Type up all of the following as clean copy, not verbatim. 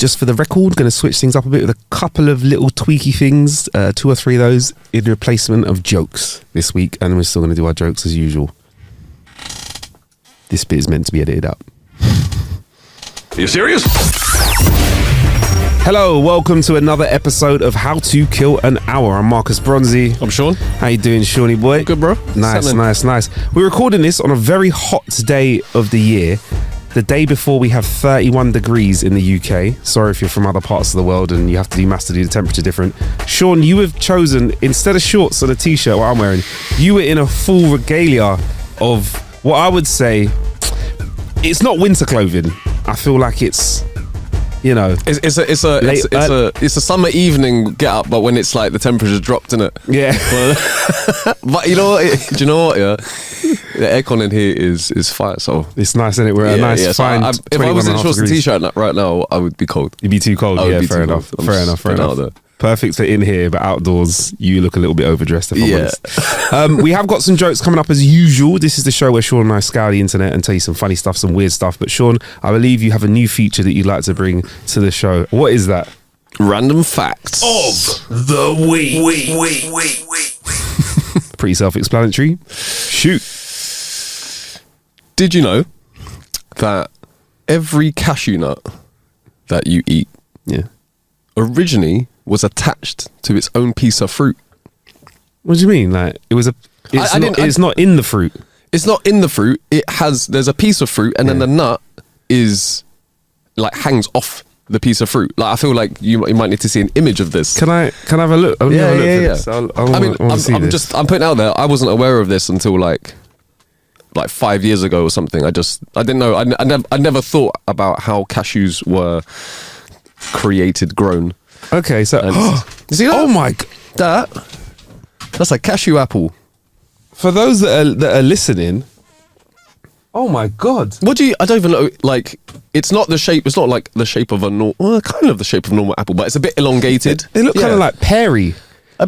Just for the record, going to switch things up a bit with a couple of little tweaky things, 2 or 3 of those in replacement of jokes this week, and we're still going to do our jokes as usual. This bit is meant to be edited up. Are you serious? Hello, welcome to another episode of How to Kill an Hour. I'm Marcus Bronzy. I'm Sean. How you doing, Shawnee boy? Good, bro. Nice. We're recording this on a very hot day of the year. The day before we have 31 degrees in the UK. Sorry if you're from other parts of the world and you have to do maths to do the temperature different. Sean, you have chosen, instead of shorts and a t-shirt, what I'm wearing, you were in a full regalia of what I would say, it's not winter clothing. I feel like it's, you know, it's a summer evening get up, but when it's like the temperature's dropped, innit? Yeah. But you know what? Do you know what? Yeah, the aircon in here is fire. So it's nice, isn't it? We're a nice fine. If I was in shorts and t-shirt right now, I would be cold. You'd be too cold. Yeah, fair enough. Fair enough. Perfect for in here, but outdoors, you look a little bit overdressed, if I'm honest. We have got some jokes coming up as usual. This is the show where Sean and I scour the internet and tell you some funny stuff, some weird stuff. But Sean, I believe you have a new feature that you'd like to bring to the show. What is that? Random facts of the week. Pretty self-explanatory. Shoot. Did you know that every cashew nut that you eat originally was attached to its own piece of fruit? What do you mean? Like it was it's not in the fruit. It's not in the fruit. There's a piece of fruit, and then the nut is like hangs off the piece of fruit. Like I feel like you might need to see an image of this. Can I have a look? Yeah. I'm putting out there. I wasn't aware of this until like 5 years ago or something. I didn't know. I never thought about how cashews were grown. Okay, so you see that? Oh my god, that's a cashew apple. For those that are listening, oh my god, I don't even know. Like, it's not the shape. It's not like the shape of kind of the shape of a normal apple, but it's a bit elongated. They look kind of like peary.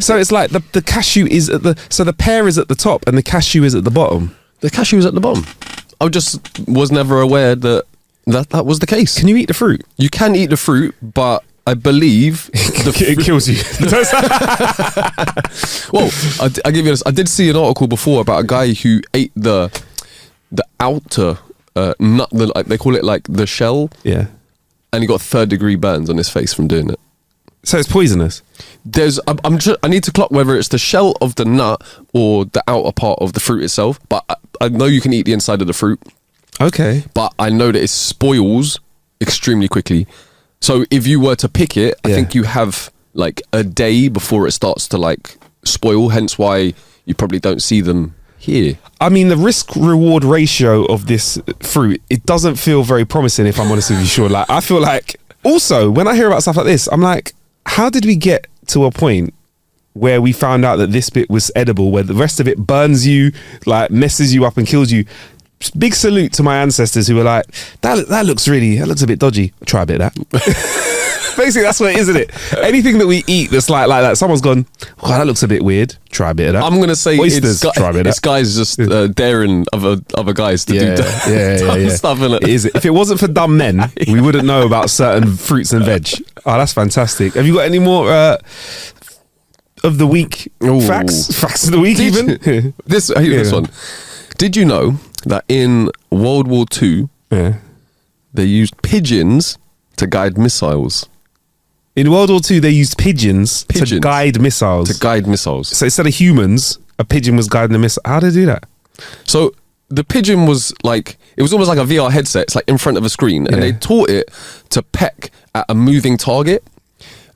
So it's like the cashew is at the pear is at the top and the cashew is at the bottom. The cashew is at the bottom. I just was never aware that was the case. Can you eat the fruit? You can eat the fruit, but I believe it kills you. Well, I give you this. I did see an article before about a guy who ate the outer nut. They call it like the shell. Yeah. And he got 3rd-degree burns on his face from doing it. So it's poisonous. I need to clock whether it's the shell of the nut or the outer part of the fruit itself. But I know you can eat the inside of the fruit. Okay. But I know that it spoils extremely quickly. So if you were to pick it, I think you have like a day before it starts to like spoil. Hence why you probably don't see them here. I mean, the risk-reward ratio of this fruit, it doesn't feel very promising, if I'm honest with you, Sean. Like, I feel like, also, when I hear about stuff like this, I'm like, how did we get to a point where we found out that this bit was edible, where the rest of it burns you, like messes you up and kills you? Big salute to my ancestors who were like, that looks a bit dodgy. Try a bit of that. Basically, that's what it is, isn't it? Anything that we eat that's like that, someone's gone, oh, that looks a bit weird. Try a bit of that. I'm going to say oysters. Try a bit of this that. Guy's just daring other guys to do dumb stuff, innit? It is. If it wasn't for dumb men, we wouldn't know about certain fruits and veg. Oh, that's fantastic. Have you got any more of the week facts? Facts of the week, even? This one. Did you know that in World War II, they used pigeons to guide missiles? In World War II, they used pigeons to guide missiles. So instead of humans, a pigeon was guiding the missile. How did they do that? So the pigeon was like, it was almost like a VR headset. It's like in front of a screen. And they taught it to peck at a moving target.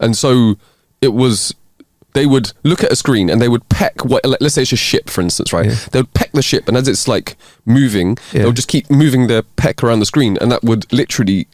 And so it was... They would look at a screen and they would peck let's say it's a ship, for instance, right? They would peck the ship, and as it's like moving, they would just keep moving their peck around the screen, and that would literally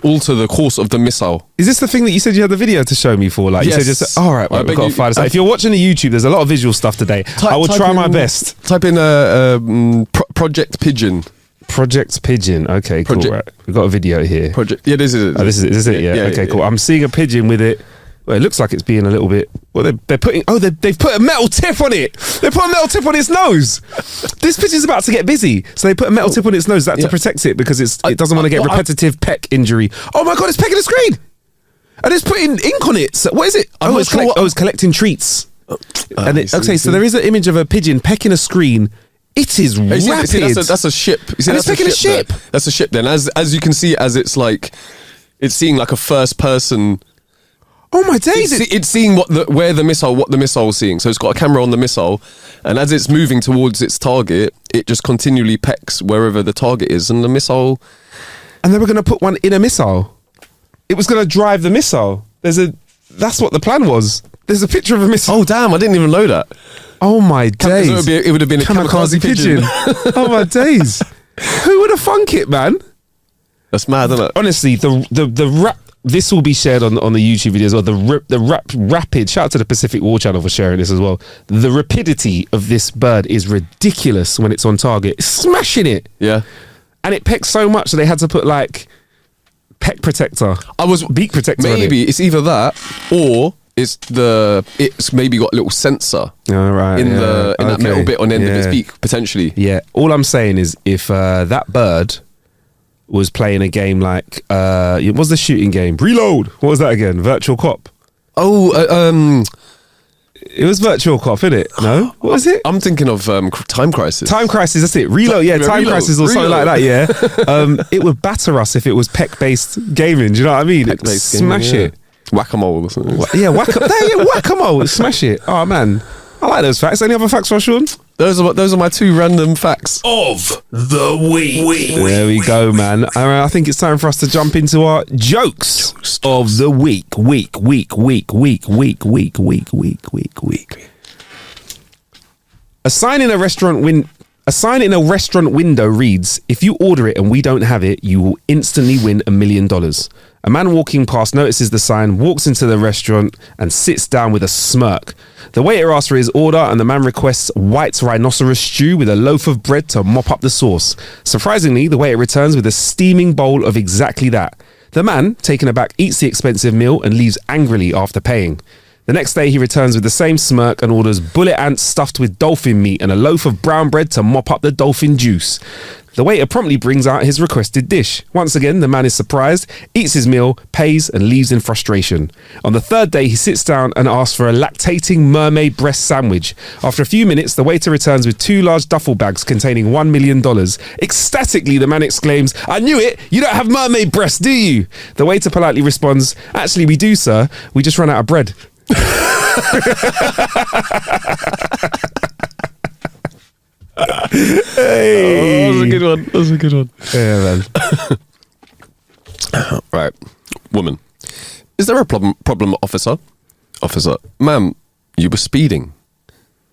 alter the course of the missile. Is this the thing that you said you had the video to show me for? Like, yes. You said just, all right, we've got to find this out. If you're watching the YouTube, there's a lot of visual stuff today. I will try my best. Type in Project Pigeon. Project Pigeon. Okay, cool. Right. We've got a video here. This is it. This is it. Yeah. Okay, cool. I'm seeing a pigeon with it. Well, it looks like it's being a little bit. Well, they're putting. Oh, they've put a metal tip on it. They put a metal tip on its nose. This pigeon's about to get busy, so they put a metal tip on its nose to protect it because it doesn't want to get repetitive peck injury. Oh my god, it's pecking the screen, and it's putting ink on it. So, what is it? It's collecting treats. So there is an image of a pigeon pecking a screen. It is rapid. See, that's a ship. You see, and it's pecking a ship. That's a ship. Then, as you can see, as it's like, it's seeing like a first person. Oh my days! It's seeing what the missile is seeing. So it's got a camera on the missile, and as it's moving towards its target, it just continually pecks wherever the target is, and the missile. And they were going to put one in a missile. It was going to drive the missile. That's what the plan was. There's a picture of a missile. Oh damn! I didn't even know that. Oh my days! It would have been a kamikaze pigeon. Oh my days! Who would have thunk it, man? That's mad, isn't it? Honestly, the rap. This will be shared on the YouTube video as well. The rapid. Shout out to the Pacific War Channel for sharing this as well. The rapidity of this bird is ridiculous when it's on target. It's smashing it. Yeah. And it pecks so much that they had to put like peck protector. Beak protector. Maybe it's either that or it's maybe got a little sensor in that metal bit on the end of its beak potentially. Yeah. All I'm saying is if that bird was playing a game like what was the shooting game? Reload. What was that again? Virtual Cop. Oh, it was Virtual Cop, isn't it? No, what was it? I'm thinking of Time Crisis. Time Crisis. That's it. Reload. Yeah, Time Crisis or something like that. Yeah. It would batter us if it was peck-based gaming. Do you know what I mean? Smash it. Whack-a-mole or something. Yeah, whack-a-mole. Smash it. Oh man, I like those facts. Any other facts for Sean? Those are my two random facts of the week. There we go, man. I think it's time for us to jump into our jokes of the week. A sign in a restaurant window reads, "If you order it and we don't have it, you will instantly win $1 million." A man walking past notices the sign, walks into the restaurant and sits down with a smirk. The waiter asks for his order and the man requests white rhinoceros stew with a loaf of bread to mop up the sauce. Surprisingly, the waiter returns with a steaming bowl of exactly that. The man, taken aback, eats the expensive meal and leaves angrily after paying. The next day, he returns with the same smirk and orders bullet ants stuffed with dolphin meat and a loaf of brown bread to mop up the dolphin juice. The waiter promptly brings out his requested dish. Once again, the man is surprised, eats his meal, pays, and leaves in frustration. On the third day, he sits down and asks for a lactating mermaid breast sandwich. After a few minutes, the waiter returns with 2 large duffel bags containing $1 million. Ecstatically, the man exclaims, "I knew it! You don't have mermaid breasts, do you?" The waiter politely responds, "Actually, we do, sir. We just ran out of bread." Hey. Oh, that was a good one. Yeah, man. Right. Woman. Is there a problem, officer? Officer. Ma'am, you were speeding.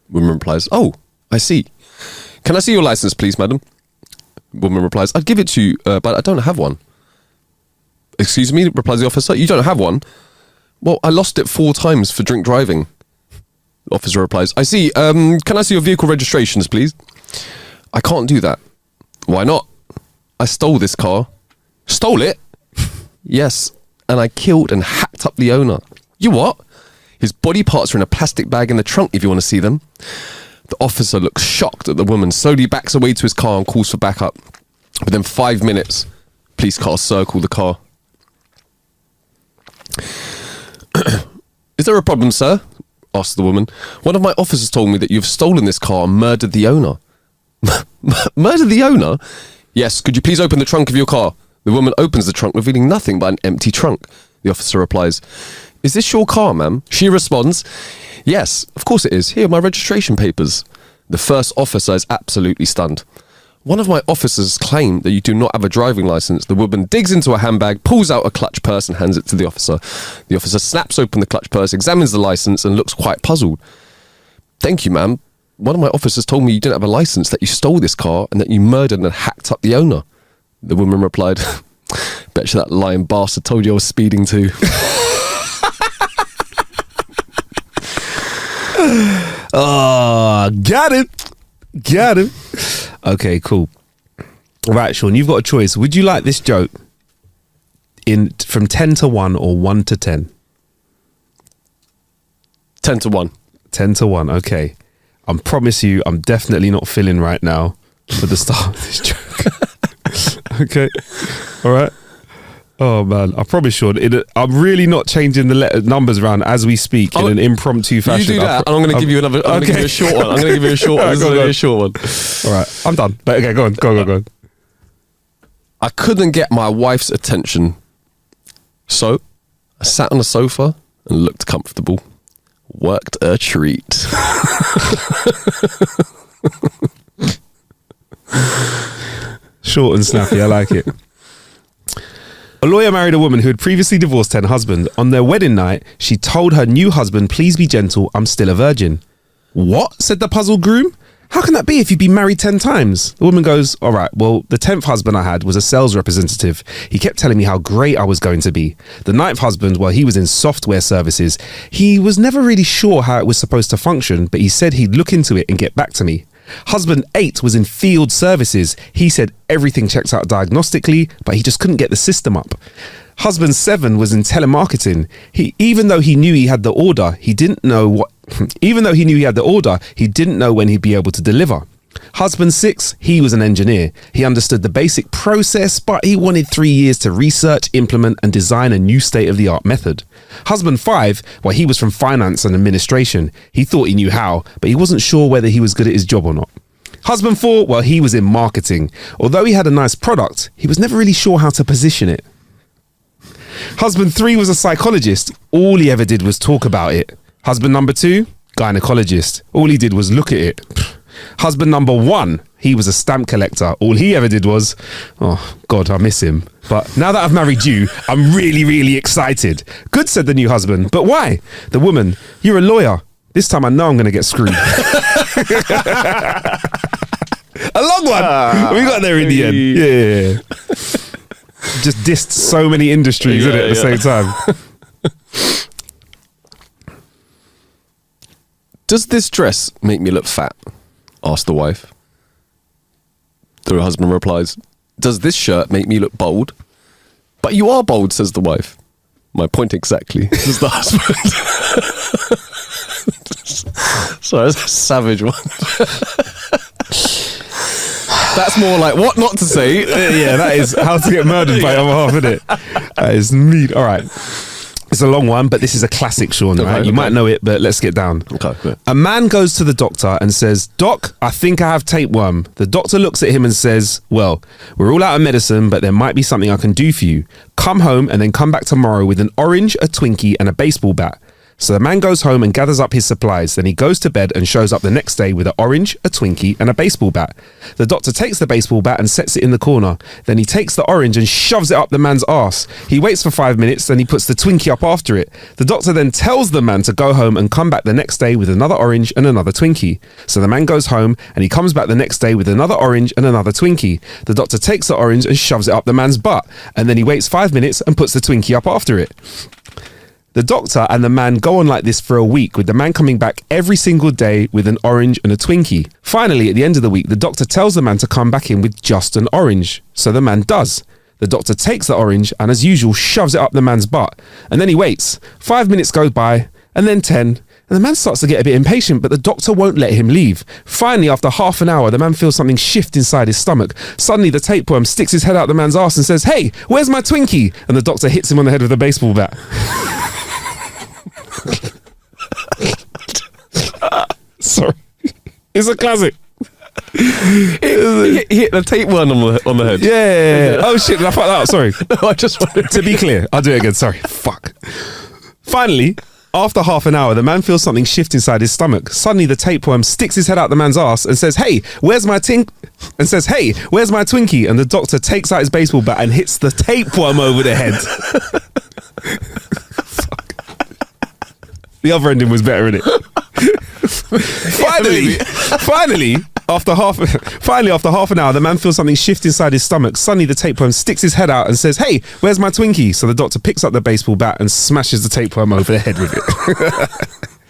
Woman replies, "Oh, I see. Can I see your license, please, madam?" Woman replies, "I'd give it to you, but I don't have one." "Excuse me," replies the officer, "you don't have one?" "Well, I lost it 4 times for drink driving." The officer replies, "I see. Can I see your vehicle registrations, please?" "I can't do that." "Why not?" "I stole this car." "Stole it?" "Yes, and I killed and hacked up the owner." "You what?" "His body parts are in a plastic bag in the trunk if you want to see them." The officer looks shocked at the woman, slowly backs away to his car and calls for backup. Within 5 minutes, police cars circle the car. "Is there a problem, sir?" asked the woman. "One of my officers told me that you've stolen this car and murdered the owner." "Murdered the owner?" "Yes, could you please open the trunk of your car?" The woman opens the trunk, revealing nothing but an empty trunk. The officer replies, "Is this your car, ma'am?" She responds, "Yes, of course it is. Here are my registration papers." The first officer is absolutely stunned. "One of my officers claimed that you do not have a driving license." The woman digs into a handbag, pulls out a clutch purse and hands it to the officer. The officer snaps open the clutch purse, examines the license and looks quite puzzled. "Thank you, ma'am. One of my officers told me you didn't have a license, that you stole this car and that you murdered and hacked up the owner." The woman replied, "Bet you that lying bastard told you I was speeding too." Oh, got him. Okay, cool. Right, Sean, you've got a choice. Would you like this joke from 10 to 1 or 1 to 10? 10-1. 10-1. Okay. I promise you, I'm definitely not filling right now for the start of this joke. Okay. All right. Oh man, I promise, Sean. I'm really not changing the numbers around as we speak in an impromptu fashion. You do that, and I'm going to give you another. I'm going to give you a short one. I'm going to give you a short one. This is going to be a short one. All right, I'm done. Okay, go on. I couldn't get my wife's attention, so I sat on the sofa and looked comfortable. Worked a treat. Short and snappy. I like it. A lawyer married a woman who had previously divorced her husband. On their wedding night, she told her new husband, "Please be gentle, I'm still a virgin." "What?" said the puzzled groom. "How can that be if you've been married 10 times? The woman goes, "All right, well, the 10th husband I had was a sales representative. He kept telling me how great I was going to be. The 9th husband, well, he was in software services. He was never really sure how it was supposed to function, but he said he'd look into it and get back to me. Husband 8 was in field services. He said everything checked out diagnostically, but he just couldn't get the system up. Husband 7 was in telemarketing. Even though he knew he had the order, he didn't know when he'd be able to deliver. Husband 6, he was an engineer. He understood the basic process, but he wanted 3 years to research, implement, and design a new state-of-the-art method. Husband 5, well, he was from finance and administration. He thought he knew how, but he wasn't sure whether he was good at his job or not. Husband 4, well, he was in marketing. Although he had a nice product, he was never really sure how to position it. Husband 3 was a psychologist. All he ever did was talk about it. Husband number 2, gynecologist. All he did was look at it. Husband number 1, he was a stamp collector. All he ever did was, oh God, I miss him. But now that I've married you, I'm really, really excited. Good, said the new husband. But why? The woman, you're a lawyer. This time I know I'm going to get screwed. A long one. We got there in the end. Yeah. Just dissed so many industries at the same time. Does this dress make me look fat? Asked the wife. The husband replies, "Does this shirt make me look bold?" "But you are bold," says the wife. "My point exactly," says the husband. Sorry, that's a savage one. That's more like what not to say. Yeah, that is how to get murdered by other half, isn't it? That is meat. All right. It's a long one, but this is a classic, Sean, right? Okay. You might know it, but let's get down. Okay, good. A man goes to the doctor and says, "Doc, I think I have tapeworm." The doctor looks at him and says, "Well, we're all out of medicine, but there might be something I can do for you. Come home and then come back tomorrow with an orange, a Twinkie, and a baseball bat." So the man goes home and gathers up his supplies. Then he goes to bed and shows up the next day with an orange, a Twinkie, and a baseball bat. The doctor takes the baseball bat and sets it in the corner. Then he takes the orange and shoves it up the man's arse. He waits for 5 minutes, then he puts the Twinkie up after it. The doctor then tells the man to go home and come back the next day with another orange and another Twinkie. So the man goes home and he comes back the next day with another orange and another Twinkie. The doctor takes the orange and shoves it up the man's butt. And then he waits 5 minutes and puts the Twinkie up after it. The doctor and the man go on like this for a week, with the man coming back every single day with an orange and a Twinkie. Finally, at the end of the week, the doctor tells the man to come back in with just an orange. So the man does. The doctor takes the orange and, as usual, shoves it up the man's butt. And then he waits. 5 minutes go by, and then 10. And the man starts to get a bit impatient, but the doctor won't let him leave. Finally, after half an hour, the man feels something shift inside his stomach. Suddenly, the tapeworm sticks his head out the man's arse and says, "Hey, where's my Twinkie?" And the doctor hits him on the head with a baseball bat. Sorry, it's a classic. He hit the tapeworm on the head. Yeah. Oh shit! Did I fuck that up? Sorry. No, I just wanted To be clear, I'll do it again. Sorry. Fuck. Finally, after half an hour, the man feels something shift inside his stomach. Suddenly, the tapeworm sticks his head out the man's ass and says, "Hey, where's my where's my Twinkie?" And the doctor takes out his baseball bat and hits the tapeworm over the head. The other ending was better, innit? Finally, after half an hour, the man feels something shift inside his stomach. Suddenly, the tapeworm sticks his head out and says, "Hey, where's my Twinkie?" So the doctor picks up the baseball bat and smashes the tapeworm over the head with it.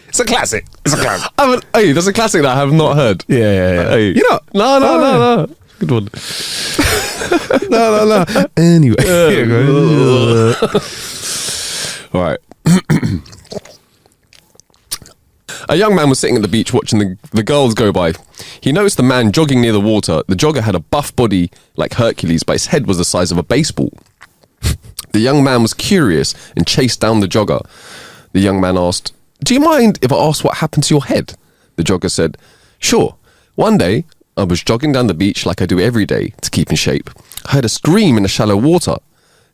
It's a classic. Hey, that's a classic that I have not heard. Yeah. Hey. You know? No. Good one. No. Anyway. Here you go. All right. A young man was sitting at the beach watching the girls go by. He noticed the man jogging near the water. The jogger had a buff body like Hercules, but his head was the size of a baseball. The young man was curious and chased down the jogger. The young man asked, "Do you mind if I ask what happened to your head?" The jogger said, "Sure. One day, I was jogging down the beach like I do every day to keep in shape. I heard a scream in the shallow water.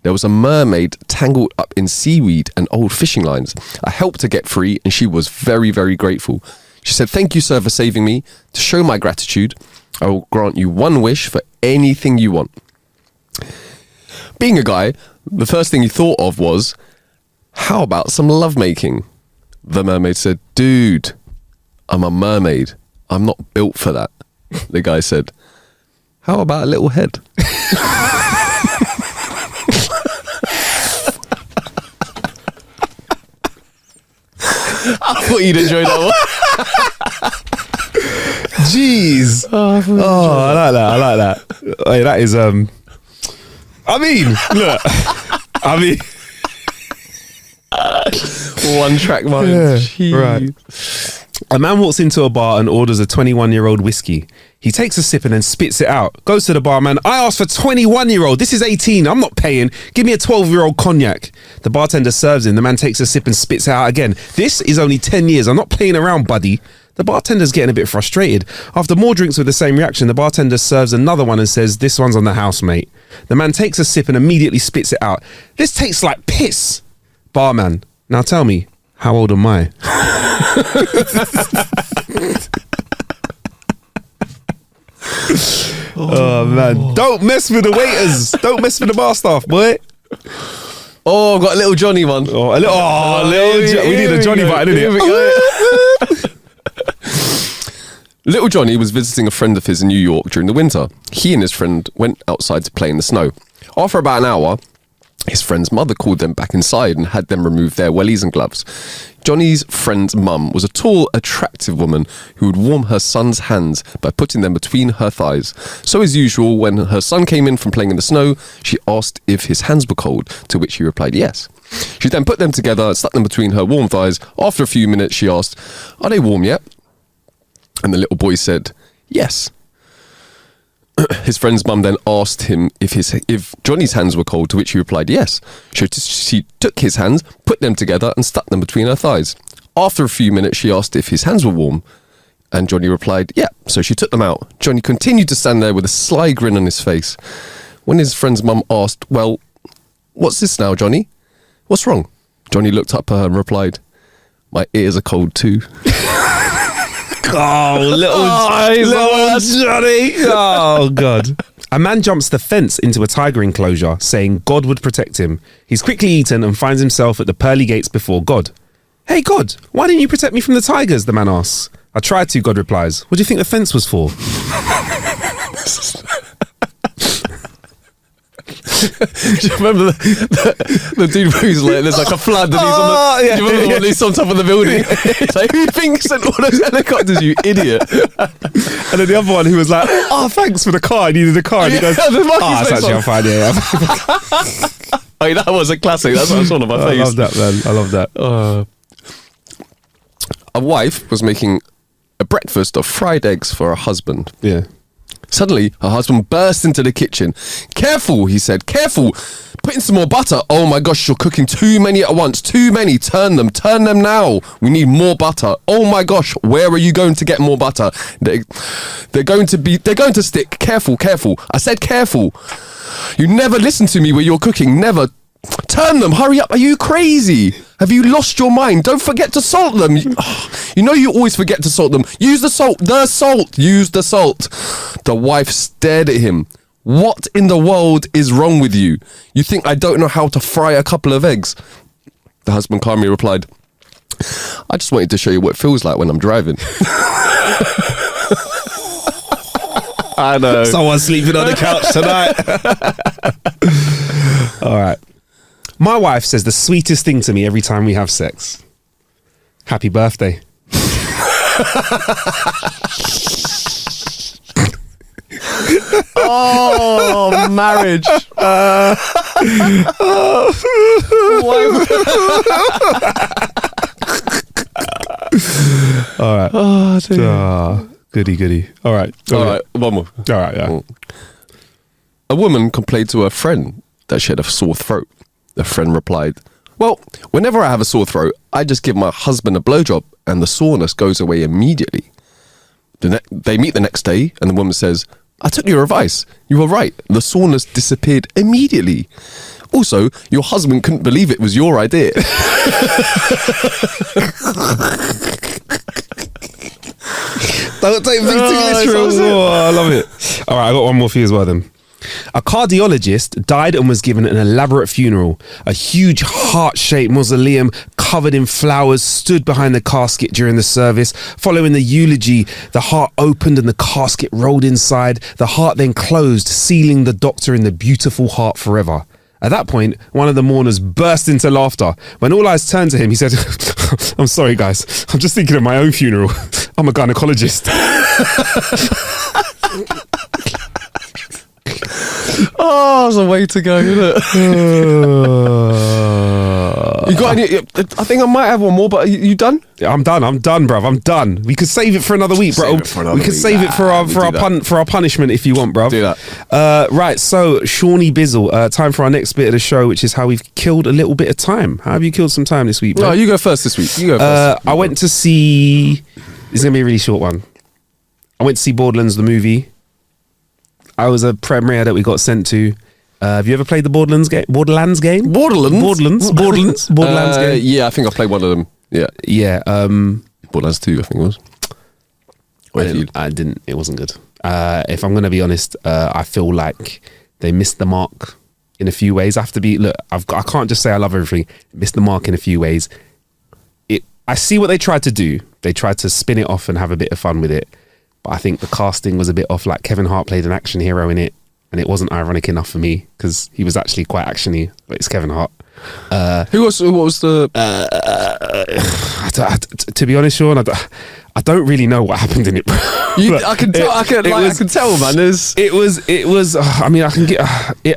There was a mermaid tangled up in seaweed and old fishing lines. I helped her get free and she was very, very grateful. She said, 'Thank you, sir, for saving me. To show my gratitude, I will grant you one wish for anything you want.'" Being a guy, the first thing he thought of was, "How about some lovemaking?" The mermaid said, "Dude, I'm a mermaid. I'm not built for that." The guy said, "How about a little head?" I thought you'd enjoy that one. Jeez. I like that. I like that. Hey, that is I mean, look. I mean, one track mind. yeah, right. A man walks into a bar and orders a 21-year-old whiskey. He takes a sip and then spits it out. Goes to the barman. "I asked for 21-year-old. This is 18. I'm not paying. Give me a 12-year-old cognac." The bartender serves him. The man takes a sip and spits it out again. "This is only 10 years. I'm not playing around, buddy." The bartender's getting a bit frustrated. After more drinks with the same reaction, the bartender serves another one and says, "This one's on the house, mate." The man takes a sip and immediately spits it out. "This tastes like piss." Barman: "Now tell me, how old am I?" Oh man, don't mess with the waiters. Don't mess with the bar staff, boy. Oh, I've got a little Johnny one. We need a Johnny button, innit? Little Johnny was visiting a friend of his in New York during the winter. He and his friend went outside to play in the snow. After about an hour, his friend's mother called them back inside and had them remove their wellies and gloves. Johnny's friend's mum was a tall, attractive woman who would warm her son's hands by putting them between her thighs. So as usual, when her son came in from playing in the snow, she asked if his hands were cold, to which he replied yes. She then put them together and stuck them between her warm thighs. After a few minutes, she asked, "Are they warm yet?" And the little boy said, "Yes." His friend's mum then asked him if Johnny's hands were cold, to which he replied yes. She took his hands, put them together and stuck them between her thighs. After a few minutes, she asked if his hands were warm, and Johnny replied yeah. So she took them out. Johnny continued to stand there with a sly grin on his face. When his friend's mum asked, "Well, what's this now, Johnny? What's wrong?" Johnny looked up at her and replied, "My ears are cold too." Little Johnny. Oh, God. A man jumps the fence into a tiger enclosure, saying God would protect him. He's quickly eaten and finds himself at the pearly gates before God. "Hey, God, why didn't you protect me from the tigers?" the man asks. "I tried to," God replies. "What do you think the fence was for?" Do you remember the dude who's like, there's like a flood and he's on the, do you remember when he's on top of the building? It's like, "Who thinks sent all those helicopters, you idiot?" And then the other one who was like, "Oh, thanks for the car. I needed a car." And he goes, "It's actually, I'm fine, yeah." I mean, that was a classic. That's what I saw on my face. I love that, man. I love that. A wife was making a breakfast of fried eggs for her husband. Yeah. Suddenly, her husband burst into the kitchen. "Careful," he said, "careful. Put in some more butter. Oh my gosh, you're cooking too many at once. Too many. Turn them now. We need more butter. Oh my gosh, where are you going to get more butter? They're going to stick. Careful. I said careful. You never listen to me when you're cooking. Never. Turn them. Hurry up. Are you crazy? Have you lost your mind? Don't forget to salt them. You know you always forget to salt them. Use the salt. Use the salt." The wife stared at him. "What in the world is wrong with you? You think I don't know how to fry a couple of eggs?" The husband calmly replied, "I just wanted to show you what it feels like when I'm driving." I know. Someone's sleeping on the couch tonight. All right. My wife says the sweetest thing to me every time we have sex. "Happy birthday." Oh, marriage. All right. Oh, dear. Goody. All right. All right, one more. All right. Yeah. A woman complained to her friend that she had a sore throat. The friend replied, well, whenever I have a sore throat, I just give my husband a blowjob and the soreness goes away immediately. They meet the next day and the woman says, I took your advice. You were right. The soreness disappeared immediately. Also, your husband couldn't believe it was your idea. Don't take things too literal. Oh, I love it. All right, I got one more for you as well then. A cardiologist died and was given an elaborate funeral. A huge heart-shaped mausoleum covered in flowers stood behind the casket during the service. Following the eulogy, the heart opened and the casket rolled inside. The heart then closed, sealing the doctor in the beautiful heart forever. At that point, one of the mourners burst into laughter. When all eyes turned to him, he said, I'm sorry, guys. I'm just thinking of my own funeral. I'm a gynecologist. Oh, there's a way to go, isn't it? You got any? I think I might have one more, but are you done? I'm done, bruv. I'm done. We could save it for another week, bro. We could save it for our punishment if you want, bruv. Do that. Right, so Shawnee Bizzle, time for our next bit of the show, which is how we've killed a little bit of time. How have you killed some time this week, bro? No, you go first this week. You go first. I went to see... This is going to be a really short one. I went to see Borderlands, the movie. I was a premiere that we got sent to. Have you ever played the Borderlands game? Borderlands game? Borderlands game. Yeah, I think I played one of them. Yeah. Borderlands 2, I think it was. I didn't. It wasn't good. If I'm going to be honest, I feel like they missed the mark in a few ways. I have to be. Look, I can't just say I love everything. Missed the mark in a few ways. I see what they tried to do. They tried to spin it off and have a bit of fun with it. But I think the casting was a bit off. Like Kevin Hart played an action hero in it, and it wasn't ironic enough for me because he was actually quite actiony. But it's Kevin Hart. What was the? To be honest, Sean, I don't really know what happened in it. I can tell, man. It was. I mean, I can get.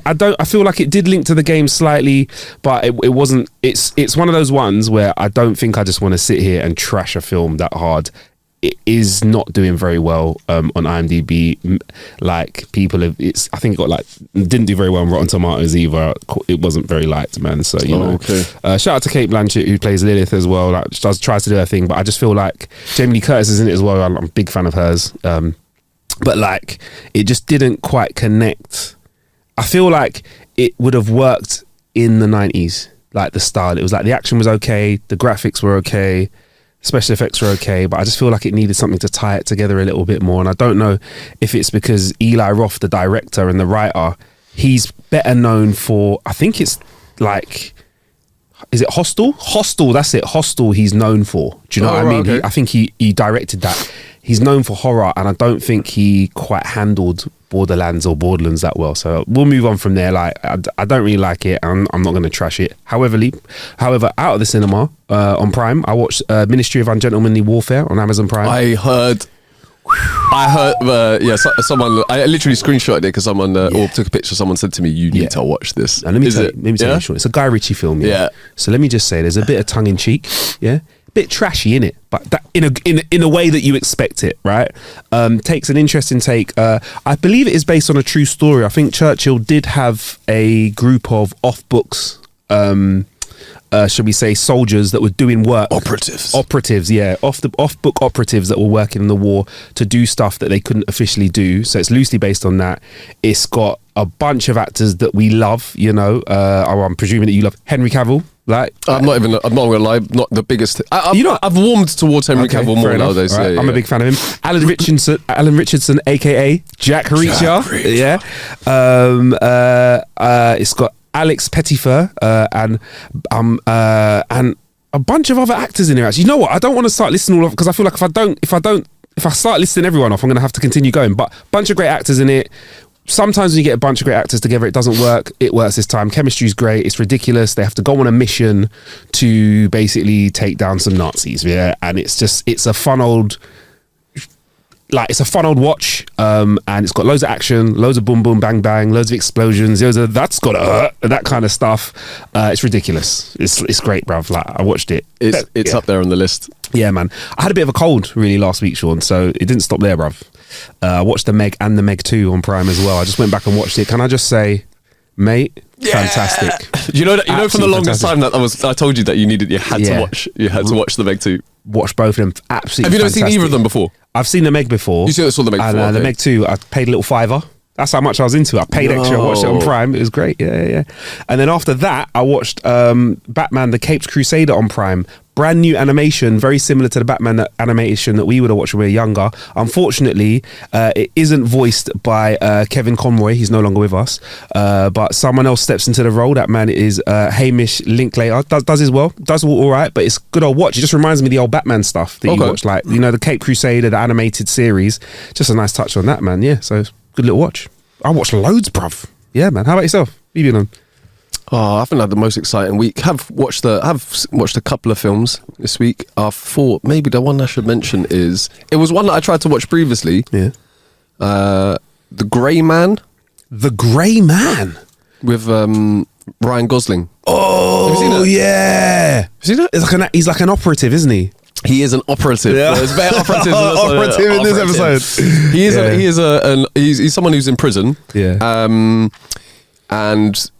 I feel like it did link to the game slightly, but it wasn't. It's one of those ones where I don't think I just want to sit here and trash a film that hard. It is not doing very well on IMDb. Like people have, I think it got like didn't do very well on Rotten Tomatoes either. It wasn't very liked, man. So you know, okay. Shout out to Kate Blanchett who plays Lilith as well. Like tries to do her thing, but I just feel like Jamie Lee Curtis is in it as well. I'm a big fan of hers, but like it just didn't quite connect. I feel like it would have worked in the 90s, like the style. It was like the action was okay, the graphics were okay. Special effects were okay, but I just feel like it needed something to tie it together a little bit more. And I don't know if it's because Eli Roth, the director and the writer, he's better known for, I think it's like, is it Hostel? Hostel, that's it. Hostel he's known for. Do you know what I mean? Okay. I think he directed that. He's known for horror, and I don't think he quite handled Borderlands or Borderlands that well. So we'll move on from there. Like I don't really like it. I'm not going to trash it. However, out of the cinema on Prime, I watched Ministry of Ungentlemanly Warfare on Amazon Prime. I heard. Someone. I literally screenshotted it because someone or took a picture. Someone said to me, "You need to watch this." And let me tell you, Sean, it's a Guy Ritchie film. Yeah. So let me just say, there's a bit of tongue in cheek. Yeah. Bit trashy in it, but that in a way that you expect it, right? Takes an interesting take. I believe it is based on a true story. I think Churchill did have a group of off books, should we say, soldiers that were doing work. Operatives, yeah, off book operatives that were working in the war to do stuff that they couldn't officially do. So it's loosely based on that. It's got a bunch of actors that we love. You know, I'm presuming that you love Henry Cavill. Like I'm not gonna lie, not the biggest. I've warmed towards Henry Cavill more nowadays. Right. I'm a big fan of him. Alan Richardson, aka Jack Reacher. Yeah. It's got Alex Pettyfer and a bunch of other actors in here. Actually, you know what? I don't want to start listing all of because I feel like if I start listing everyone off, I'm going to have to continue going. But bunch of great actors in it. Sometimes when you get a bunch of great actors together, it doesn't work. It works this time. Chemistry's great. It's ridiculous. They have to go on a mission to basically take down some Nazis. Yeah, and it's a fun old watch. And it's got loads of action, loads of boom boom bang bang, loads of explosions. That's gotta hurt, that kind of stuff. It's ridiculous. It's great, bruv. Like I watched it. It's up there on the list. Yeah, man. I had a bit of a cold really last week, Sean, so it didn't stop there, bruv. I watched The Meg and The Meg 2 on Prime as well. I just went back and watched it. Can I just say, mate, fantastic. You know from the longest fantastic. time that I told you that you had to watch The Meg 2. Watch both of them. Absolutely. Have you never fantastic. seen either of them before? I've seen The Meg before. You saw The Meg before? And The okay. Meg 2, I paid a little $5. That's how much I was into it. I paid extra. I watched it on Prime. It was great. Yeah. And then after that, I watched Batman: The Caped Crusader on Prime. Brand new animation, very similar to the Batman animation that we would have watched when we were younger. Unfortunately, it isn't voiced by Kevin Conroy. He's no longer with us. But someone else steps into the role. That man is Hamish Linklater. Does his well. Does all right. But it's good old watch. It just reminds me of the old Batman stuff that you watch. Like, the Caped Crusader, the animated series. Just a nice touch on that, man. Yeah, so good little watch. I watched loads, bruv. Yeah, man. How about yourself? What have you been on? Oh, I haven't had the most exciting week. I've watched a couple of films this week. I thought maybe the one I should mention it was one that I tried to watch previously. Yeah. The Grey Man. The Grey Man with Ryan Gosling. Oh, have you seen it? Yeah. Have you seen it? He's like an operative, isn't he? He is an operative. Yeah. There's better operatives operative in this episode. He's someone who's in prison. Yeah. And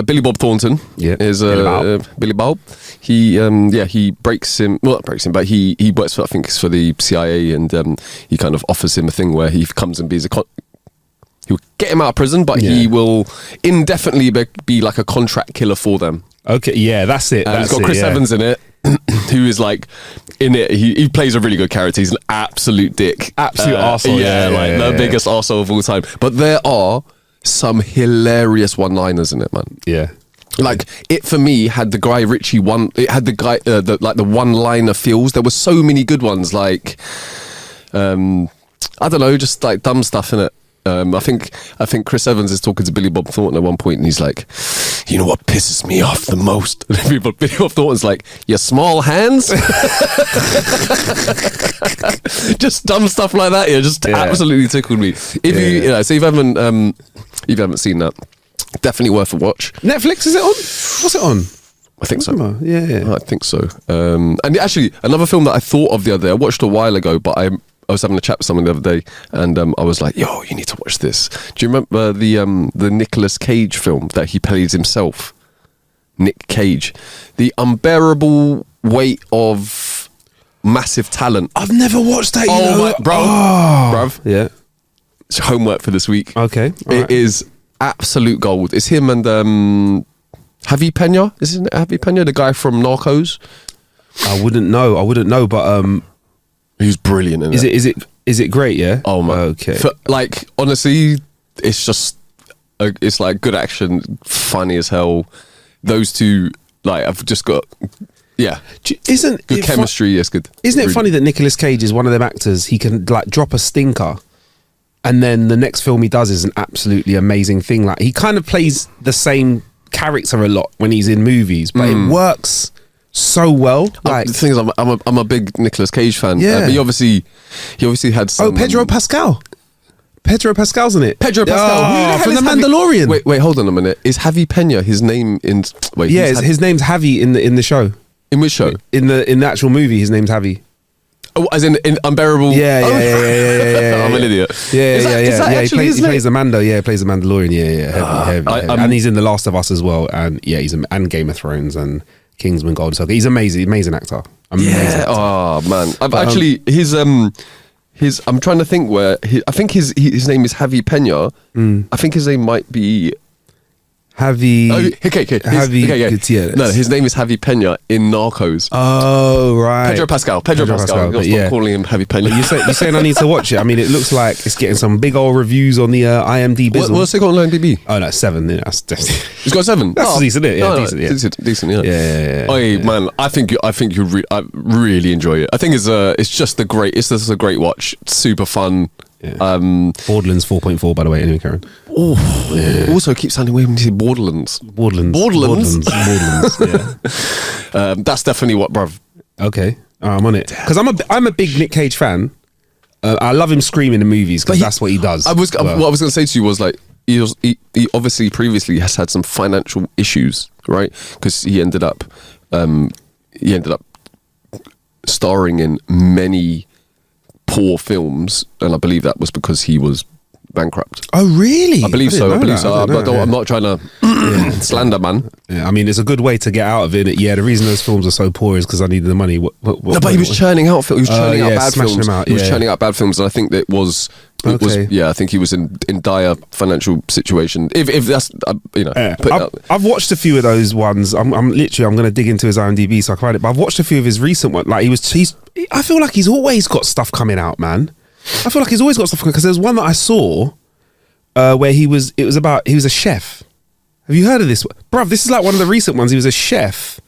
Billy Bob Thornton is Billy Bob. He breaks him. Well, not breaks him, but he works for, I think it's for the CIA, and he kind of offers him a thing where he comes and he'll get him out of prison, but he will indefinitely be like a contract killer for them. Okay, yeah, that's it. It's got Chris Evans in it, who is like in it. He plays a really good character. He's an absolute dick, absolute arsehole. The biggest arsehole of all time. But there are some hilarious one-liners in it, man. Yeah. Like, it for me had the Guy Ritchie one. It had the guy the one-liner feels. There were so many good ones. Like, I don't know, just like dumb stuff in it. I think Chris Evans is talking to Billy Bob Thornton at one point, and he's like, "You know what pisses me off the most?" And Billy Bob Thornton's like, "Your small hands." Just dumb stuff like that. Absolutely tickled me. If you haven't seen that, definitely worth a watch. Netflix, is it on? What's it on? I think so. Yeah. I think so. And actually, another film that I thought of the other day, I watched a while ago, but I was having a chat with someone the other day, and I was like, "Yo, you need to watch this." Do you remember the Nicolas Cage film that he plays himself? Nick Cage, The Unbearable Weight of Massive Talent. I've never watched that. Bruv. Yeah. It's homework for this week. Okay. It is absolute gold. It's him and Javi Pena. Isn't it Javi Pena, the guy from Narcos? I wouldn't know, but he's brilliant in it. Is it great? Yeah. Oh man. Okay. Like, honestly, it's just it's like good action, funny as hell. Those two, like, I've just got Isn't good chemistry? Yes, good. Isn't it funny that Nicolas Cage is one of them actors? He can like drop a stinker, and then the next film he does is an absolutely amazing thing. Like, he kind of plays the same character a lot when he's in movies, but it works so well. Like, the thing is, I'm a big Nicolas Cage fan. Yeah. But he obviously had some. Pedro Pascal. Pedro Pascal's in it. Pedro Pascal from The Mandalorian. Wait, hold on a minute. Is Javi Pena his name in? Wait, yeah, his name's Javi in the show. In which show? In the actual movie, his name's Javi. Oh, as in Unbearable. Yeah. I'm an idiot. Yeah. He plays the Mando. Yeah, he plays the Mandalorian. Yeah. Heavy. And he's in The Last of Us as well. And yeah, and Game of Thrones and Kingsman Gold. So he's amazing actor. Amazing actor. Oh man, I've actually his. I'm trying to think where. I think his name is Javi Pena. I think his name might be Javi. Okay. Gutierrez. No, his name is Javi Pena in Narcos. Oh right. Pedro Pascal. Stop calling him Javi Pena. You're saying I need to watch it. I mean, it looks like it's getting some big old reviews on the IMDb. What's it got on IMDb? Oh no, 7. Yeah, that's It's got 7. That's decent, isn't it? Yeah, decent. Yeah. Yeah. Oh man, I think you really enjoy it. I think it's just a great watch. It's super fun. Yeah. Borderlands 4.4, by the way. Anyway, Karen. Also, keep sounding weird when you say Borderlands. Borderlands. Yeah. That's definitely what, bruv. Okay, I'm on it because I'm a big Nick Cage fan. I love him screaming in movies because that's what he does. What I was going to say to you was like he obviously previously has had some financial issues, right? Because he ended up starring in many poor films, and I believe that was because he was bankrupt. Oh, really? I believe so. But I'm not trying to slander, man. Yeah, I mean, it's a good way to get out of it. Yeah, the reason those films are so poor is because I needed the money. No, but he was churning out films. He was churning out bad smashing films. them out, He was yeah. churning out bad films, and I think that was. Okay. I think he was in dire financial situation. If that's I've watched a few of those ones. I'm going to dig into his IMDb so I can find it. But I've watched a few of his recent ones. Like I feel like he's always got stuff coming out, man. I feel like he's always got stuff because there's one that I saw where he was a chef. Have you heard of this? Bruv, this is like one of the recent ones. He was a chef.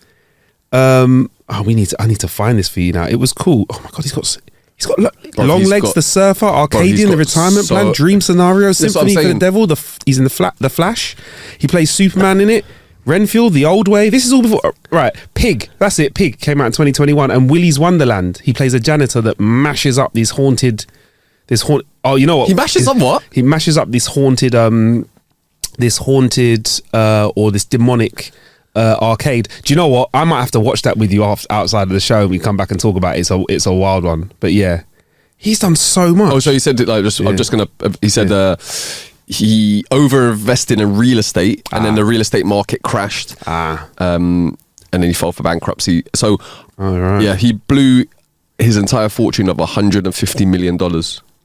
I need to find this for you now. It was cool. Oh my God, he's got Long Legs, The Surfer, Arcadian, The Retirement Plan, Dream Scenario, Symphony for the Devil. He's in the Flash. He plays Superman in it. Renfield, The Old Way. This is all before. Right, Pig. That's it. Pig came out in 2021. And Willy's Wonderland. He plays a janitor that mashes up Oh, you know what? He mashes up what? He mashes up this haunted or this demonic arcade. Do you know what? I might have to watch that with you outside of the show and we come back and talk about it. It's a wild one. But yeah, he's done so much. Oh, so he said that, I'm just gonna. He said he overinvested in real estate, and then the real estate market crashed. And then he filed for bankruptcy. So, yeah, he blew his entire fortune of $150 million.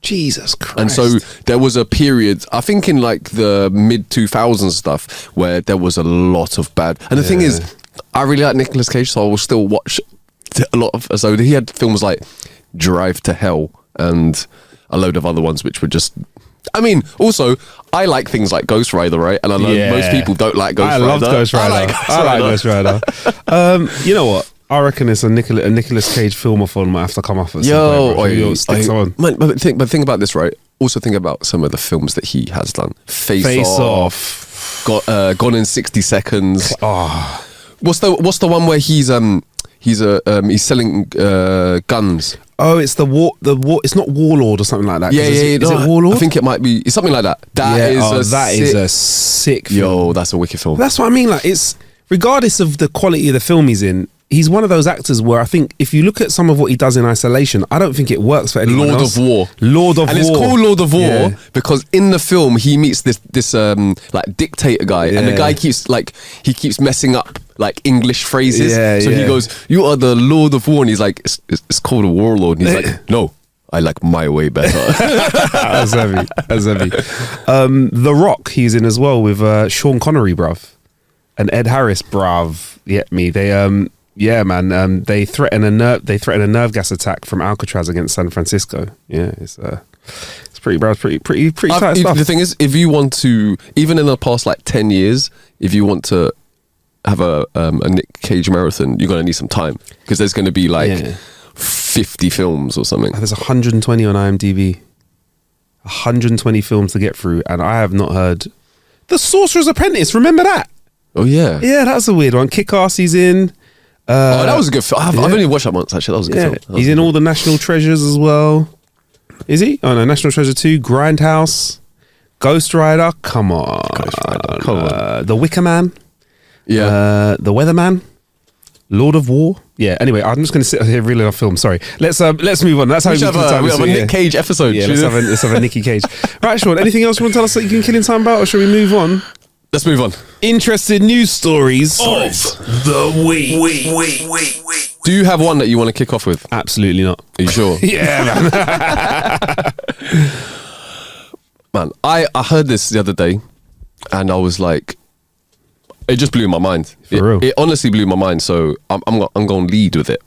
Jesus Christ. And so there was a period, I think in like the mid 2000s stuff, where there was a lot of bad. And the thing is, I really like Nicolas Cage, so I will still watch a lot of. So he had films like Drive to Hell and a load of other ones, which were just. I mean, also, I like things like Ghost Rider, right? And I know most people don't like Ghost Rider. I love Ghost Rider. I like Ghost Rider. You know what? I reckon it's a Nicolas Cage filmathon might have to come off at some point. But think about this, right? Also think about some of the films that he has done. Face Off. Gone in 60 Seconds. Oh. What's the one where he's selling guns? Oh, it's the war. It's not Warlord or something like that. Is it Warlord? I think it might be. It's something like that. That is a sick film. Yo, that's a wicked film. That's what I mean. Like, it's regardless of the quality of the film he's in. He's one of those actors where I think if you look at some of what he does in isolation, I don't think it works for anyone else. Lord of War. And it's called Lord of War because in the film he meets this like dictator guy, and the guy keeps messing up like English phrases. So he goes, "You are the Lord of War," and he's like, "It's called a warlord." And he's like, "No, I like my way better." That's heavy. The Rock, he's in as well with Sean Connery, bruv, and Ed Harris, bruv. Yeah, man. They threaten a nerve gas attack from Alcatraz against San Francisco. Yeah, it's pretty tight stuff. The thing is, if you want to, even in the past like 10 years, if you want to have a Nick Cage marathon, you're gonna need some time because there's gonna be like 50 films or something. There's 120 on IMDb. 120 films to get through, and I have not heard The Sorcerer's Apprentice. Remember that? Oh yeah, that's a weird one. Kick-Ass, he's in. That was a good film. I've only watched that once, actually. That was a good film. He's in all the National Treasures as well. Is he? Oh no, National Treasure 2, Grindhouse, Ghost Rider. Come on. The Wicker Man. Yeah. The Weatherman. Lord of War. Yeah. Anyway, I'm just going to sit here reeling off film. Sorry. Let's move on. That's how we have a Nick Cage episode. Yeah. Let's have a Nicky Cage. Right, Sean. Anything else you want to tell us that you can kill in time about, or shall we move on? Let's move on. Interesting news stories of the week. Do you have one that you want to kick off with? Absolutely not. Are you sure? Yeah, man. Man, I heard this the other day, and I was like, it just blew my mind. For real? It honestly blew my mind. So I'm going to lead with it.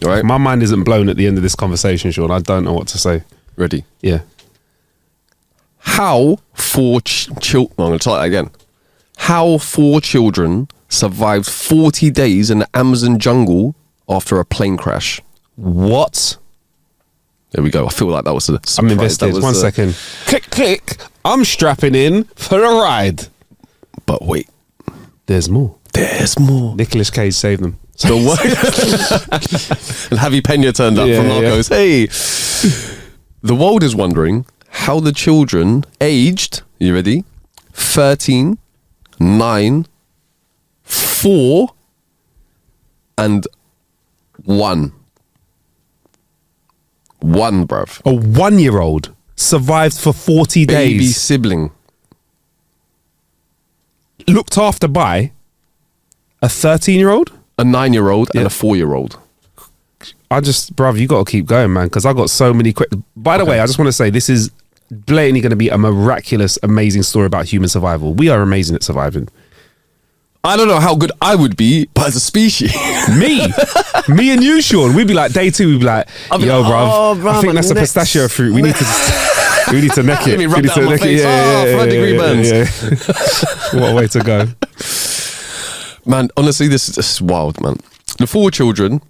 All right. My mind isn't blown at the end of this conversation, Sean. I don't know what to say. Ready? Yeah. How 4 children... I'm going to try that again. How 4 children survived 40 days in the Amazon jungle after a plane crash. What? There we go. I feel like that was a surprise. I'm invested. 1 second. Click. I'm strapping in for a ride. But wait. There's more. Nicolas Cage saved them. So what? And Javi Pena turned up from Narcos. Hey. The world is wondering how the children aged, you ready? 13, 9, 4, and 1 One, bruv. A 1-year-old survived for 40 Baby days. sibling. Looked after by a 13-year-old? A 9-year-old Yeah. and a 4-year-old. Bruv, you got to keep going, man, because I got so many quick. By the way, I just want to say this is blatantly going to be a miraculous, amazing story about human survival. We are amazing at surviving. I don't know how good I would be, but as a species. me and you, Sean, we'd be like, day 2, we'd be like, I'll be yo, like, bruv, oh, bruv, I think that's a next. pistachio fruit. We need to neck it. Let me rub We need that to on my neck it. face. Oh, 3rd-degree burns. What a way to go. Man, honestly, this is wild, man. The 4 children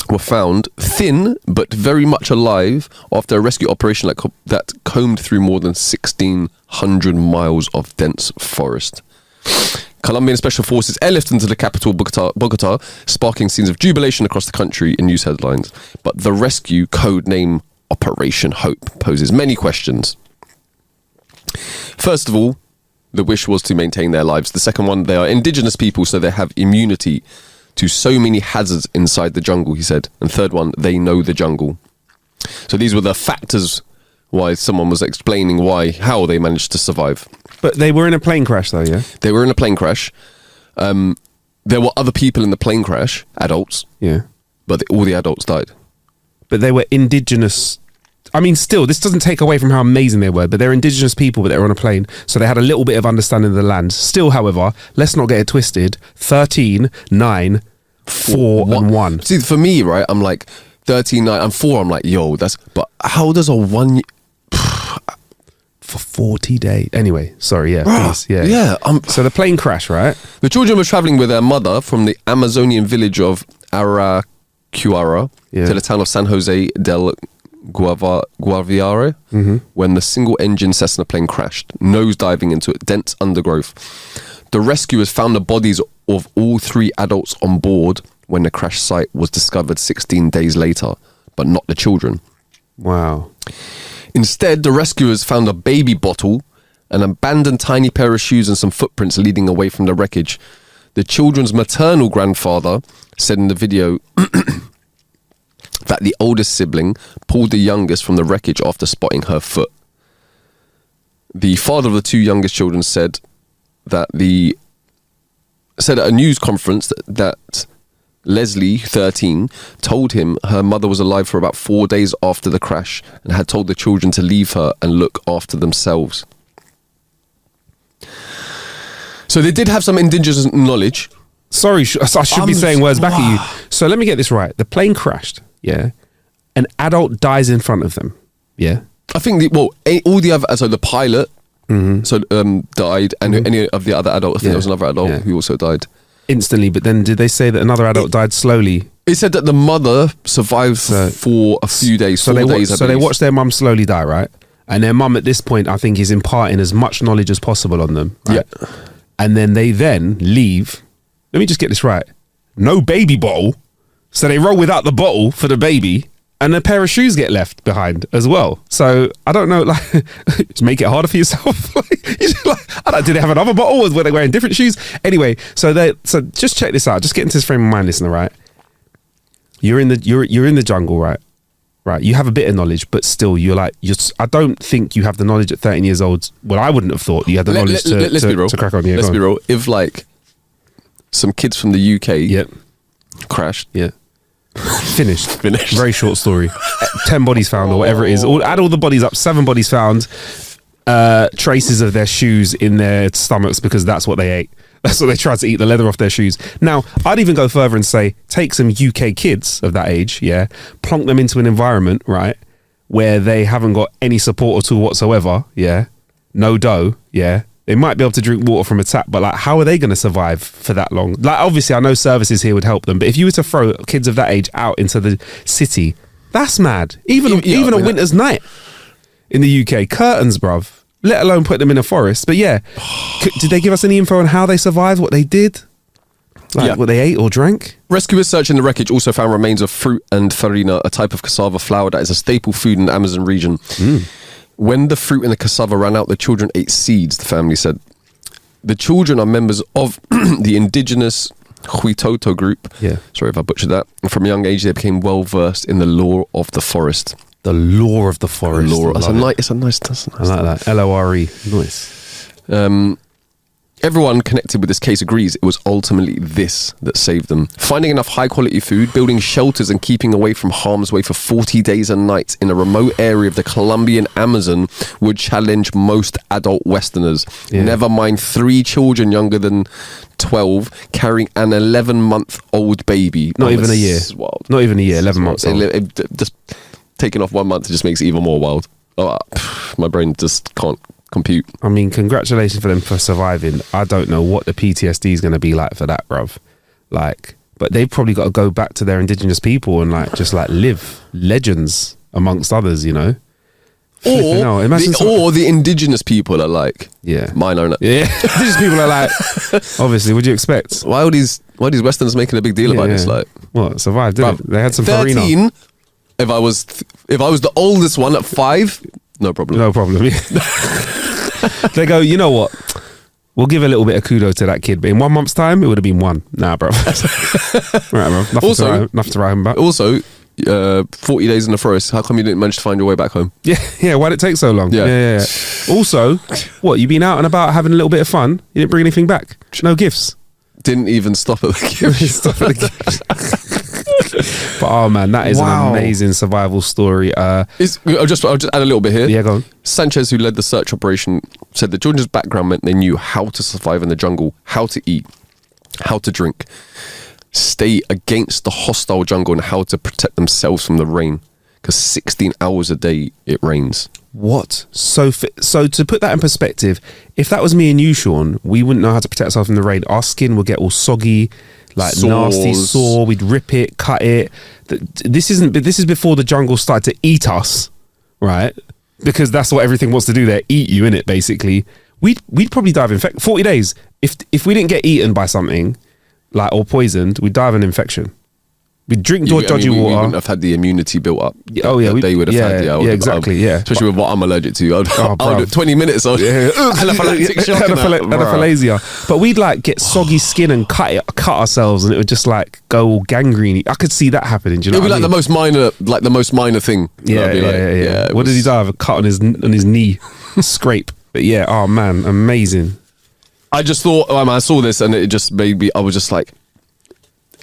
were found thin but very much alive after a rescue operation that combed through more than 1,600 miles of dense forest. Colombian Special Forces airlifted into the capital, Bogota, sparking scenes of jubilation across the country in news headlines. But the rescue, code name Operation Hope, poses many questions. First of all, the wish was to maintain their lives. The second one, they are indigenous people, so they have immunity to so many hazards inside the jungle, he said. And third one, they know the jungle. So these were the factors why someone was explaining how they managed to survive. But they were in a plane crash, though, yeah? They were in a plane crash. There were other people in the plane crash, adults, Yeah. but all the adults died. But they were indigenous. I mean, still, this doesn't take away from how amazing they were, but they're indigenous people, but they were on a plane, so they had a little bit of understanding of the land. Still, however, let's not get it twisted. 13, 9, 4, and 1. See, for me, right, I'm like 13, 9, and 4, I'm like, yo, but how does a 1... For 40 days. Anyway, sorry, yeah, please. Yeah. Yeah. So the plane crash, right? The children were traveling with their mother from the Amazonian village of Aracuara Yeah. to the town of San Jose del Guaviare when the single-engine Cessna plane crashed, nose-diving into dense undergrowth. The rescuers found the bodies of all 3 adults on board when the crash site was discovered 16 days later, but not the children. Wow. Instead, the rescuers found a baby bottle, an abandoned tiny pair of shoes, and some footprints leading away from the wreckage. The children's maternal grandfather said in the video that the oldest sibling pulled the youngest from the wreckage after spotting her foot. The father of the 2 youngest children said at a news conference that Leslie, 13, told him her mother was alive for about 4 days after the crash and had told the children to leave her and look after themselves. So they did have some indigenous knowledge. Sorry, I should be saying words back at you. So let me get this right. The plane crashed, yeah? An adult dies in front of them, yeah? I think, all the other... So the pilot died, and any of the other adults, I think there was another adult who also died. Instantly, but then did they say that another adult died slowly? It said that the mother survived for a few days, so 4 days, they watched their mum slowly die, right? And their mum at this point, I think, is imparting as much knowledge as possible on them, right? Yeah. And then they leave. Let me just get this right. No baby bottle. So they roll without the bottle for the baby, and a pair of shoes get left behind as well. So I don't know, like, just make it harder for yourself. I don't. Do they have another bottle? Or were they wearing different shoes? Anyway, so just check this out. Just get into this frame of mind, listener. Right, you're in the jungle, right? Right. You have a bit of knowledge, but still, I don't think you have the knowledge at 13 years old. Well, I wouldn't have thought you had the knowledge to crack on. Yeah, let's be real. If like some kids from the UK crashed, Finished. Very short story. 10 bodies found or whatever it is. Add all the bodies up. 7 bodies found. Traces of their shoes in their stomachs because that's what they ate. That's what they tried to eat, the leather off their shoes. Now, I'd even go further and say, take some UK kids of that age, plonk them into an environment, right, where they haven't got any support at all whatsoever, no dough, They might be able to drink water from a tap, but like, how are they going to survive for that long? Like, obviously, I know services here would help them, but if you were to throw kids of that age out into the city, that's mad. Even a winter's night in the UK, curtains, bruv. Let alone put them in a forest. But did they give us any info on how they survived, what they did? What they ate or drank? Rescuers searching the wreckage also found remains of fruit and farina, a type of cassava flour that is a staple food in the Amazon region. When the fruit and the cassava ran out, the children ate seeds, the family said. The children are members of the indigenous Huitoto group. Yeah. Sorry if I butchered that. And from a young age, they became well versed in the law of the forest. The law of the forest. It's a nice. I like that. LORE. Nice. Everyone connected with this case agrees it was ultimately this that saved them. Finding enough high quality food, building shelters and keeping away from harm's way for 40 days and nights in a remote area of the Colombian Amazon would challenge most adult Westerners. Yeah. Never mind 3 children younger than 12 carrying an 11-month-old baby. Not even a year. Wild. Not even a year, 11 months old. Just taking off 1 month just makes it even more wild. My brain just can't compute. I mean, congratulations for them for surviving. I don't know what the PTSD is going to be like for that, bruv. Like, but they've probably got to go back to their indigenous people and like just like live legends amongst others, you know. Or the indigenous people are like, yeah, mine are not. Yeah, indigenous people are like, obviously, what do you expect? Why are these Westerners making a big deal about this? Like, what survived? Didn't it? They had some 13. farina. If I was the oldest one at 5, no problem. No problem. They go, you know what? We'll give a little bit of kudos to that kid, but in 1 month's time, it would have been 1. Nah, bro. Right, bro. Nothing to write him about. Also, 40 days in the forest. How come you didn't manage to find your way back home? Yeah. Why did it take so long? Yeah. Also, what? You been out and about having a little bit of fun? You didn't bring anything back? No gifts? Didn't even stop at the gift. But oh man, that is an amazing survival story. I'll just add a little bit here. Yeah, go on. Sanchez, who led the search operation, said the children's background meant they knew how to survive in the jungle, how to eat, how to drink, stay against the hostile jungle, and how to protect themselves from the rain. Because 16 hours a day it rains. What? So to put that in perspective, if that was me and you, Sean, we wouldn't know how to protect ourselves from the rain. Our skin would get all soggy, like Sores. nasty, sore. We'd rip it, cut it. This is before the jungle started to eat us, right? Because that's what everything wants to do there, eat you, innit, basically. We'd probably die of infection. 40 days. If we didn't get eaten by something, like, or poisoned, we'd die of an infection. We drink dodgy water. We wouldn't have had the immunity built up. They would have had. Yeah, exactly. Especially with what I'm allergic to. I'll do 20 minutes. Anaphylactic. But we'd like get soggy skin and cut ourselves, and it would just like go all gangrene. I could see that happening. Do you know? It'd be like the most minor thing. Yeah. What did he die of? A cut on his knee, scrape. But yeah, oh man, amazing. I just thought, I saw this and it just made me. I was just like.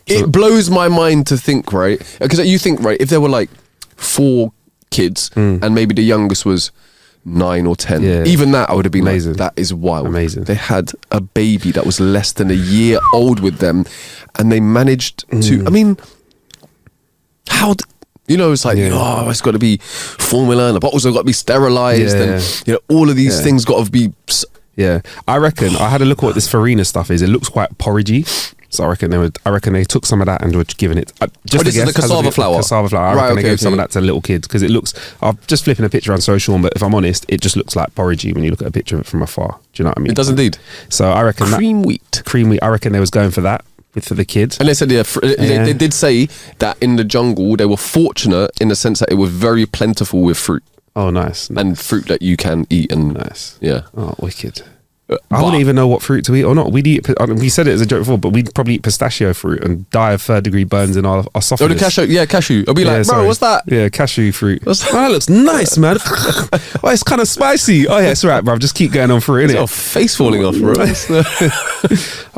It blows my mind to think, right? Because you think, right, if there were like 4 kids and maybe the youngest was 9 or 10, even that I would have been amazing. Like, that is wild. Amazing. They had a baby that was less than a year old with them and they managed to, I mean, how... it's like, it's got to be formula and the bottles have got to be sterilised and, all of these things got to be... Yeah, I reckon, I had a look at what this farina stuff is. It looks quite porridgey. So I reckon they took some of that and were giving it. This is the cassava flour. Cassava flour. I reckon they gave some of that to little kids because it looks. I'm just flipping a picture on social, but if I'm honest, it just looks like porridgey when you look at a picture of it from afar. Do you know what I mean? It does indeed. So I reckon cream wheat. I reckon they was going for that for the kids. And they said they did say that in the jungle they were fortunate in the sense that it was very plentiful with fruit. Oh, nice. And fruit that you can eat and nice. Yeah. Oh, wicked. I wouldn't even know what fruit to eat or not. We said it as a joke before, but we'd probably eat pistachio fruit and die of 3rd-degree burns in our esophagus. Oh, the cashew. I'll be like, bro, what's that? Yeah, cashew fruit. That looks nice, man. Oh, it's kind of spicy. Oh, yeah, it's right, bro. Just keep going on fruit, innit? Your face falling off, bro.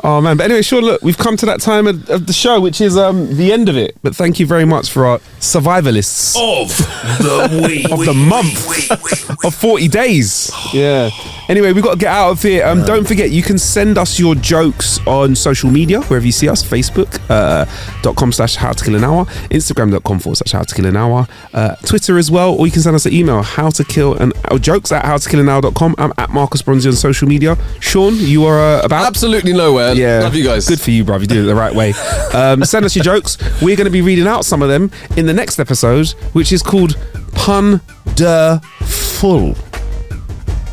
Oh, man. But anyway, Sean, look, we've come to that time of the show, which is the end of it. But thank you very much for our survivalists of the week. Of the month. Of 40 days. Yeah. Anyway, we've got to get out of here. Don't forget, you can send us your jokes on social media, wherever you see us, facebook.com/howtokillanhour, instagram.com/howtokillanhour, Twitter as well, or you can send us an email, jokes@howtokillanhour.com. I'm at Marcus Bronzy on social media. Sean, you are about? Absolutely nowhere. Yeah. Love you guys. Good for you, bruv. You do it the right way. Send us your jokes. We're going to be reading out some of them in the next episode, which is called Pun de Full.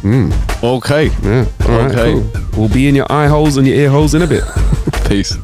Okay. Yeah. All right, cool. We'll be in your eye holes and your ear holes in a bit. Peace.